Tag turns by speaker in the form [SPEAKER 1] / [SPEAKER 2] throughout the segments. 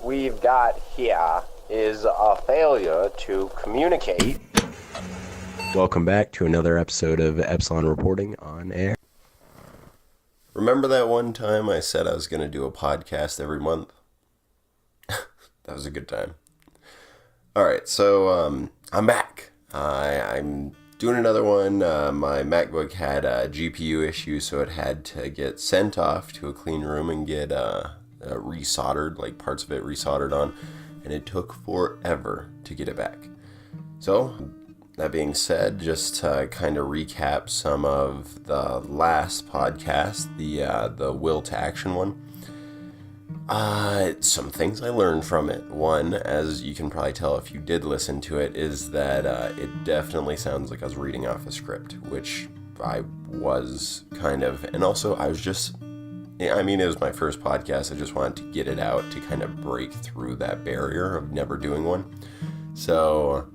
[SPEAKER 1] we've got here is a failure to communicate.
[SPEAKER 2] Welcome back to another episode of Epsilon Reporting on Air.
[SPEAKER 3] Remember that one time I said I was going to do a podcast every month? That was a good time. Alright, so I'm back. I'm doing another one. My MacBook had a GPU issue, so it had to get sent off to a clean room and get resoldered, like parts of it resoldered on, and it took forever to get it back. So, that being said, just to kind of recap some of the last podcast, the Will to Action one. Some things I learned from it. One, as you can probably tell if you did listen to it, is that it definitely sounds like I was reading off a script, which I was kind of, and also I was just, I mean, it was my first podcast. I just wanted to get it out to kind of break through that barrier of never doing one. So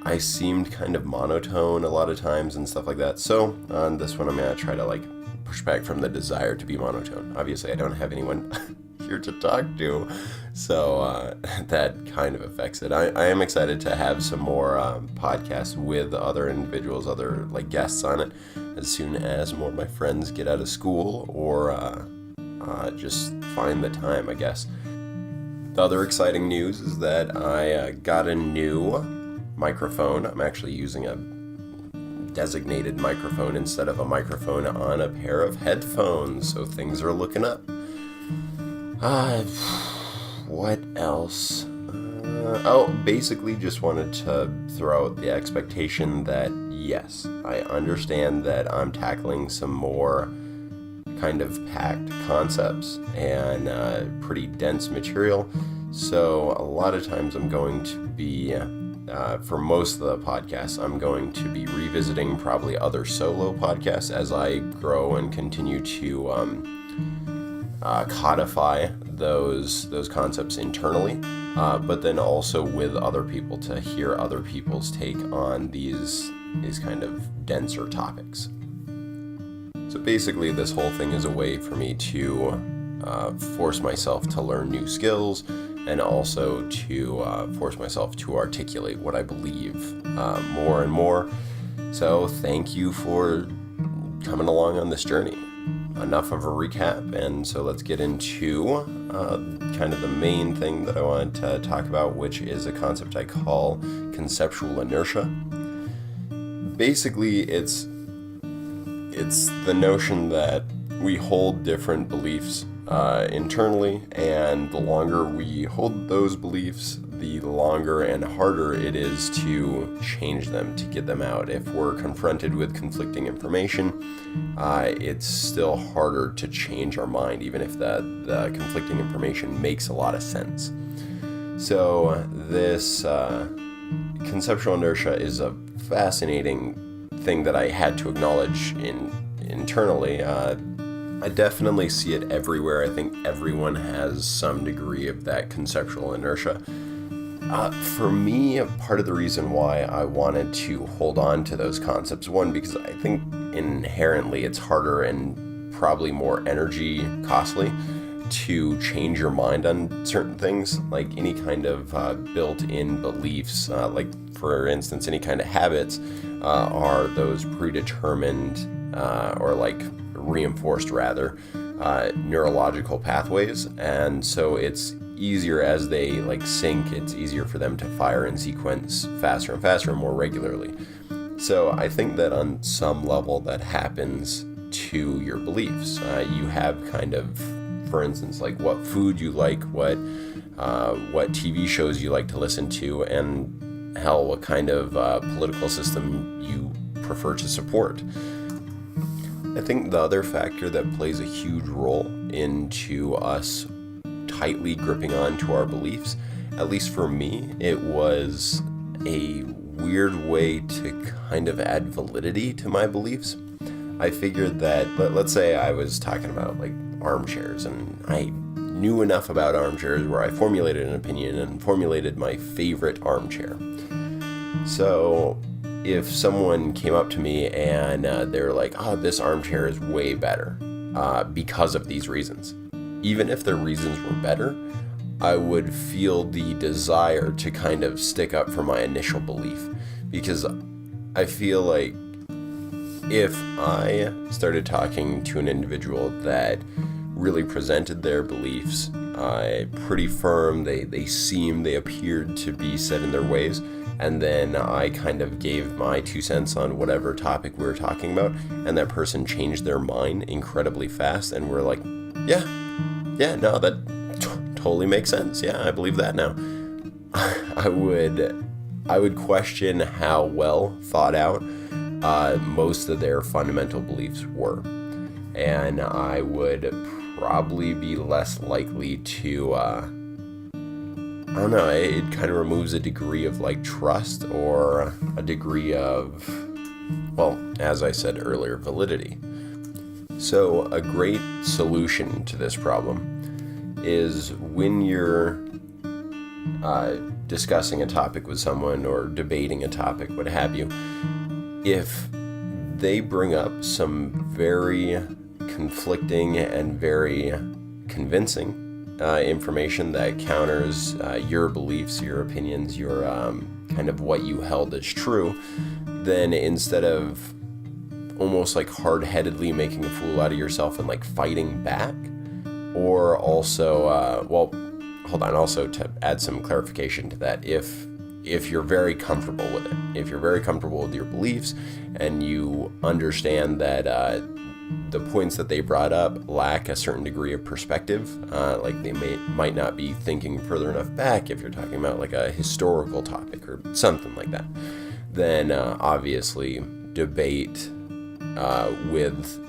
[SPEAKER 3] I seemed kind of monotone a lot of times and stuff like that. So on this one, I'm going to try to like push back from the desire to be monotone. Obviously, I don't have anyone here to talk to, so that kind of affects it. I am excited to have some more podcasts with other individuals, other like guests on it, as soon as more of my friends get out of school or just find the time, I guess. The other exciting news is that I got a new microphone. I'm actually using a designated microphone instead of a microphone on a pair of headphones, so things are looking up. What else? Basically just wanted to throw out the expectation that yes, I understand that I'm tackling some more kind of packed concepts and pretty dense material, so a lot of times I'm going to be for most of the podcasts, I'm going to be revisiting probably other solo podcasts as I grow and continue to codify those concepts internally, but then also with other people to hear other people's take on these kind of denser topics. So basically, this whole thing is a way for me to force myself to learn new skills, and also to force myself to articulate what I believe more and more. So thank you for coming along on this journey. Enough of a recap, and so let's get into kind of the main thing that I wanted to talk about, which is a concept I call conceptual inertia. Basically, it's the notion that we hold different beliefs internally, and the longer we hold those beliefs, the longer and harder it is to change them, to get them out. If we're confronted with conflicting information, it's still harder to change our mind, even if the conflicting information makes a lot of sense. So this conceptual inertia is a fascinating thing that I had to acknowledge internally. I definitely see it everywhere. I think everyone has some degree of that conceptual inertia. For me, part of the reason why I wanted to hold on to those concepts, one, because I think inherently it's harder and probably more energy costly to change your mind on certain things, like any kind of built-in beliefs, like for instance, any kind of habits are those predetermined or like reinforced rather neurological pathways, and so it's easier as they like sync, it's easier for them to fire in sequence faster and faster and more regularly. So I think that on some level that happens to your beliefs. You have kind of, for instance, like what food you like, what TV shows you like to listen to, and hell, what kind of political system you prefer to support. I think the other factor that plays a huge role into us tightly gripping onto our beliefs, at least for me, it was a weird way to kind of add validity to my beliefs. I figured that, let's say I was talking about like armchairs, and I knew enough about armchairs where I formulated an opinion and formulated my favorite armchair. So if someone came up to me and they're like, oh, this armchair is way better because of these reasons, even if their reasons were better, I would feel the desire to kind of stick up for my initial belief, because I feel like if I started talking to an individual that really presented their beliefs pretty firm, they appeared to be set in their ways, and then I kind of gave my 2 cents on whatever topic we were talking about, and that person changed their mind incredibly fast, and we're like, yeah, no, that totally makes sense. Yeah, I believe that now. I would question how well thought out most of their fundamental beliefs were, and I would probably be less likely to I don't know, it kind of removes a degree of like trust, or a degree of, well, as I said earlier, validity. So a great solution to this problem is when you're discussing a topic with someone or debating a topic, what have you, if they bring up some very conflicting and very convincing information that counters your beliefs, your opinions, your kind of what you held as true, then instead of almost like hard-headedly making a fool out of yourself and like fighting back, or also, also to add some clarification to that, if you're very comfortable with it, if you're very comfortable with your beliefs and you understand that the points that they brought up lack a certain degree of perspective, like they might not be thinking further enough back if you're talking about like a historical topic or something like that, then obviously debate with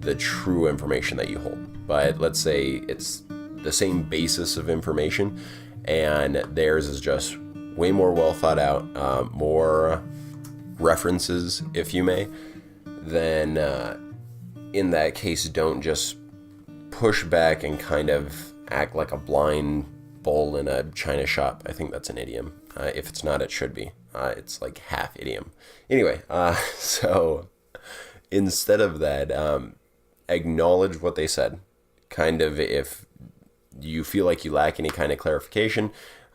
[SPEAKER 3] the true information that you hold. But let's say it's the same basis of information and theirs is just way more well thought out, more references, if you may, then in that case, don't just push back and kind of act like a blind bull in a china shop. I think that's an idiom. If it's not, it should be. It's like half idiom. Anyway, so instead of that, acknowledge what they said. Kind of, if you feel like you lack any kind of clarification,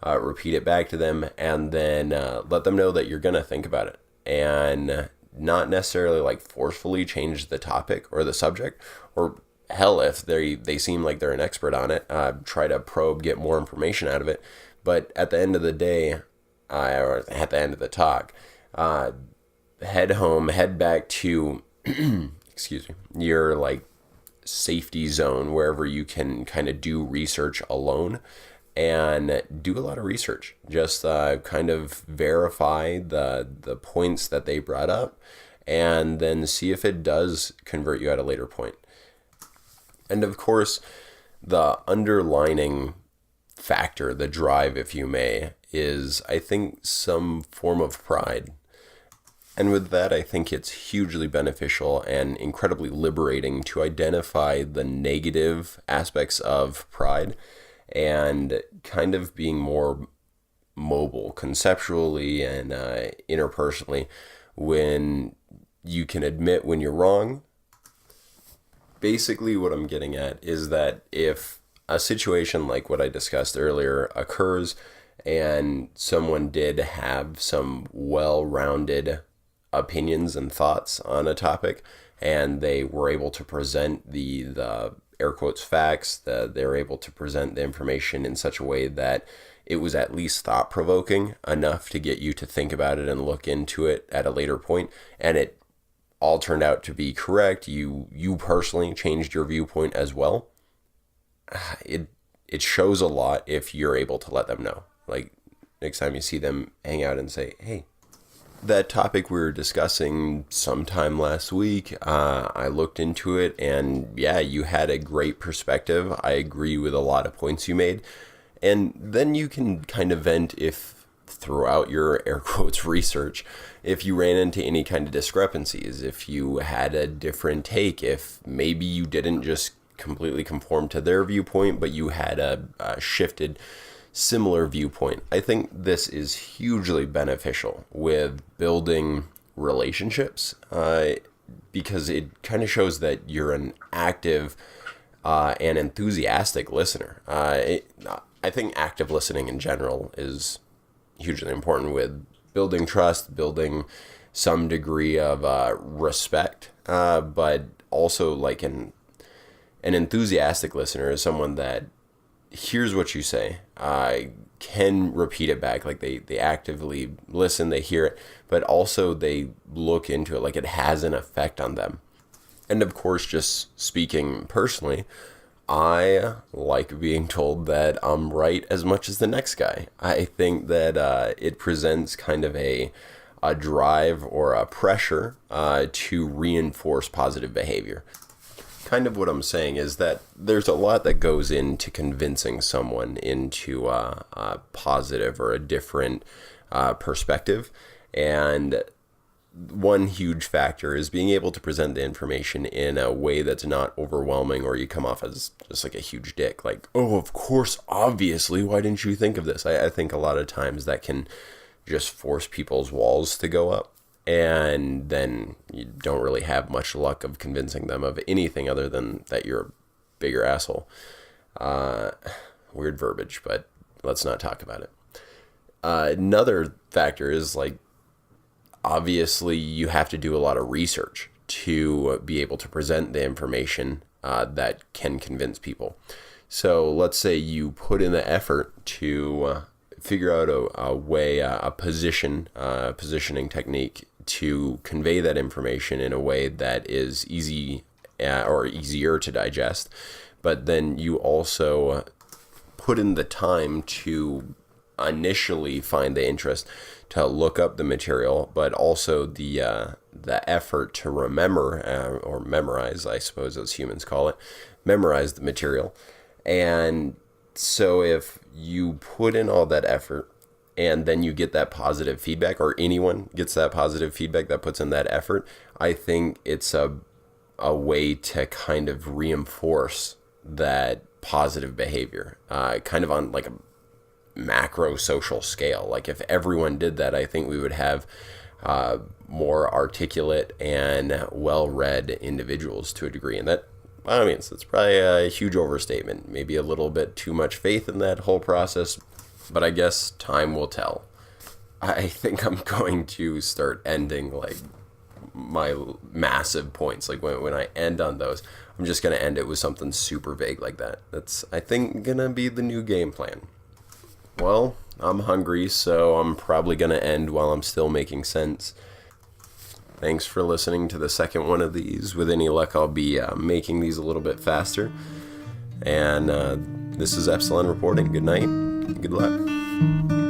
[SPEAKER 3] repeat it back to them, and then let them know that you're going to think about it, and not necessarily like forcefully change the topic or the subject, or hell, if they seem like they're an expert on it, try to probe, get more information out of it. But at the end of the day, or at the end of the talk, head home, head back to excuse me, your like safety zone, wherever you can kind of do research alone, and do a lot of research. Just kind of verify the points that they brought up, and then see if it does convert you at a later point. And of course, the underlining factor, the drive, if you may, is, I think, some form of pride. And with that, I think it's hugely beneficial and incredibly liberating to identify the negative aspects of pride, and kind of being more mobile conceptually and interpersonally when you can admit when you're wrong. Basically, what I'm getting at is that if a situation like what I discussed earlier occurs and someone did have some well-rounded opinions and thoughts on a topic, and they were able to present the air quotes facts, they were able to present the information in such a way that it was at least thought-provoking enough to get you to think about it and look into it at a later point, and it all turned out to be correct, you personally changed your viewpoint as well, it shows a lot if you're able to let them know. Like, next time you see them, hang out and say, hey, that topic we were discussing sometime last week, I looked into it, and yeah, you had a great perspective. I agree with a lot of points you made. And then you can kind of vent if throughout your air quotes research, if you ran into any kind of discrepancies, if you had a different take, if maybe you didn't just completely conform to their viewpoint, but you had a shifted similar viewpoint. I think this is hugely beneficial with building relationships, because it kind of shows that you're an active and enthusiastic listener. I think active listening in general is hugely important with building trust, building some degree of respect, but also like an enthusiastic listener is someone that hears what you say, can repeat it back, like they actively listen, they hear it, but also they look into it like it has an effect on them. And of course, just speaking personally, I like being told that I'm right as much as the next guy. I think that it presents kind of a drive or a pressure to reinforce positive behavior. Kind of what I'm saying is that there's a lot that goes into convincing someone into a positive or a different perspective. And one huge factor is being able to present the information in a way that's not overwhelming or you come off as just like a huge dick. Like, oh, of course, obviously, why didn't you think of this? I think a lot of times that can just force people's walls to go up. And then you don't really have much luck of convincing them of anything other than that you're a bigger asshole. Weird verbiage, but let's not talk about it. Another factor is like, obviously you have to do a lot of research to be able to present the information that can convince people. So let's say you put in the effort to figure out a way, a positioning technique to convey that information in a way that is easy or easier to digest. But then you also put in the time to initially find the interest to look up the material, but also the effort to remember or memorize, I suppose as humans call it, memorize the material. And so if you put in all that effort and then you get that positive feedback, or anyone gets that positive feedback that puts in that effort, I think it's a way to kind of reinforce that positive behavior, kind of on like a macro social scale. Like if everyone did that, I think we would have more articulate and well-read individuals to a degree. And that, I mean, it's probably a huge overstatement, maybe a little bit too much faith in that whole process, but I guess time will tell. I think I'm going to start ending like my massive points. Like when I end on those, I'm just going to end it with something super vague like that. That's, I think, going to be the new game plan. Well, I'm hungry, so I'm probably going to end while I'm still making sense. Thanks for listening to the second one of these. With any luck, I'll be making these a little bit faster. And this is Epsilon reporting. Good night. Good luck.